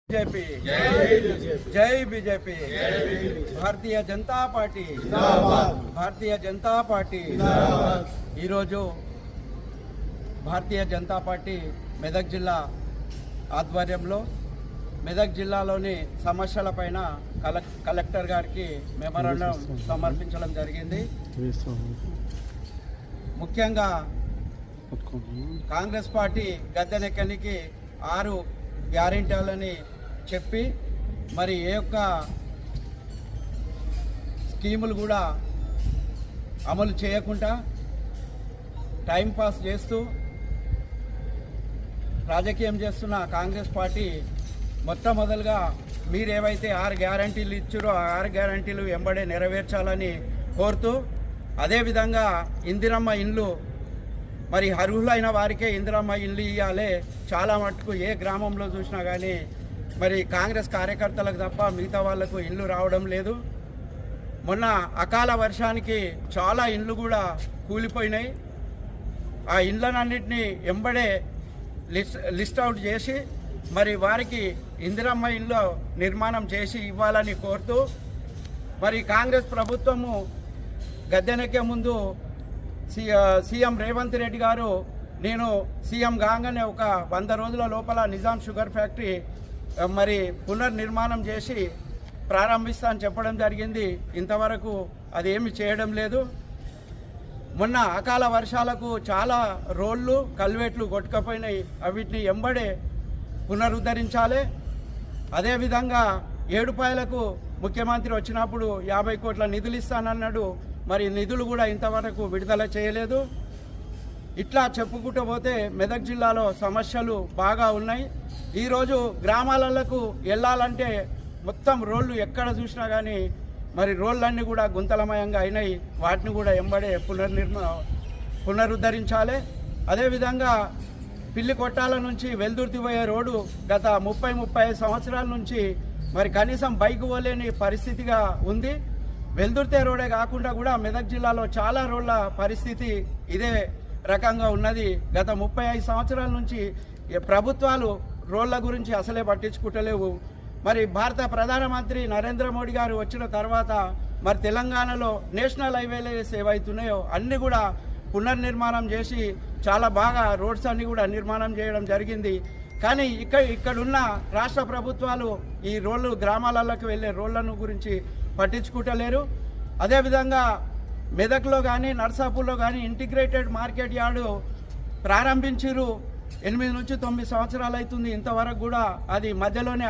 BJP जय BJP Bharatiya Janata party Bharatiya Janata party Bharatiya Janata party Medak జిల్లా ఆధ్వర్యంలో మెదక్ జిల్లాలోని సమస్యలపైన కలెక్టర్ గారికి మెమోరాండం సమర్పించడం జరిగింది. ముఖ్యంగా కాంగ్రెస్ పార్టీ గద్దెనెక్కనికి 6 గ్యారెంటీలని చెప్పి మరి ఏ యొక్క స్కీములు కూడా అమలు చేయకుండా టైంపాస్ చేస్తూ రాజకీయం చేస్తున్న కాంగ్రెస్ పార్టీ మొట్టమొదలుగా మీరేవైతే 6 గ్యారెంటీలు ఇచ్చారో ఆ 6 గ్యారెంటీలు వెంబడే నెరవేర్చాలని కోరుతూ, అదేవిధంగా ఇందిరమ్మ ఇండ్లు మరి అర్హులైన వారికే ఇందిరమ్మ ఇల్లు ఇవ్వాలి. చాలా మటుకు ఏ గ్రామంలో చూసినా కానీ మరి కాంగ్రెస్ కార్యకర్తలకు తప్ప మిగతా వాళ్లకు ఇల్లు రావడం లేదు. మొన్న అకాల వర్షానికి చాలా ఇండ్లు కూడా కూలిపోయినాయి. ఆ ఇండ్లన్నింటినీ ఎంబడే లిస్ట్ అవుట్ చేసి మరి వారికి ఇందిరమ్మ ఇల్లు నిర్మాణం చేసి ఇవ్వాలని కోరుతూ, మరి కాంగ్రెస్ ప్రభుత్వము గద్దెనెక్కే ముందు సీఎం రేవంత్ రెడ్డి గారు నేను సీఎం కాగానే ఒక 100 రోజుల లోపల నిజాం షుగర్ ఫ్యాక్టరీ మరి పునర్నిర్మాణం చేసి ప్రారంభిస్తా అని చెప్పడం జరిగింది. ఇంతవరకు అదేమి చేయడం లేదు. మొన్న అకాల వర్షాలకు చాలా రోడ్లు కల్వెట్లు కొట్టుకపోయినాయి. వీటిని ఎంబడే పునరుద్ధరించాలి. అదేవిధంగా ఏడుపాయలకు ముఖ్యమంత్రి వచ్చినప్పుడు 50 కోట్ల నిధులు ఇస్తానన్నాడు. మరి నిధులు కూడా ఇంతవరకు విడుదల చేయలేదు. ఇట్లా చెప్పుకుంటూ పోతే మెదక్ జిల్లాలో సమస్యలు బాగా ఉన్నాయి. ఈరోజు గ్రామాలకు వెళ్ళాలంటే మొత్తం రోడ్లు ఎక్కడ చూసినా కానీ మరి రోడ్లన్నీ కూడా గుంతలమయంగా అయినాయి. వాటిని కూడా ఎంబడే పునరుద్ధరించాలి. అదేవిధంగా పిల్లి కొట్టాల నుంచి వెల్దుర్తి పోయే రోడ్డు గత 30-35 సంవత్సరాల నుంచి మరి కనీసం బైక్ పోలేని పరిస్థితిగా ఉంది. వెల్దుర్తి రోడే కాకుండా కూడా మెదక్ జిల్లాలో చాలా రోడ్ల పరిస్థితి ఇదే రకంగా ఉన్నది. గత 35 సంవత్సరాల నుంచి ప్రభుత్వాలు రోడ్ల గురించి అసలే పట్టించుకుంటలేవు. మరి భారత ప్రధానమంత్రి నరేంద్ర మోడీ గారు వచ్చిన తర్వాత మరి తెలంగాణలో నేషనల్ హైవేస్ ఏవైతున్నాయో అన్నీ కూడా పునర్నిర్మాణం చేసి చాలా బాగా రోడ్స్ అన్నీ కూడా నిర్మాణం చేయడం జరిగింది. కానీ ఇక్కడున్న రాష్ట్ర ప్రభుత్వాలు ఈ రోడ్లు గ్రామాలలోకి వెళ్ళే రోడ్లను గురించి పట్టించుకుంటలేరు. అదేవిధంగా మెదక్లో కానీ నర్సాపూర్లో కానీ ఇంటిగ్రేటెడ్ మార్కెట్ యార్డు ప్రారంభించారు. 8 నుంచి 9 సంవత్సరాలు అవుతుంది. ఇంతవరకు కూడా అది మధ్యలోనే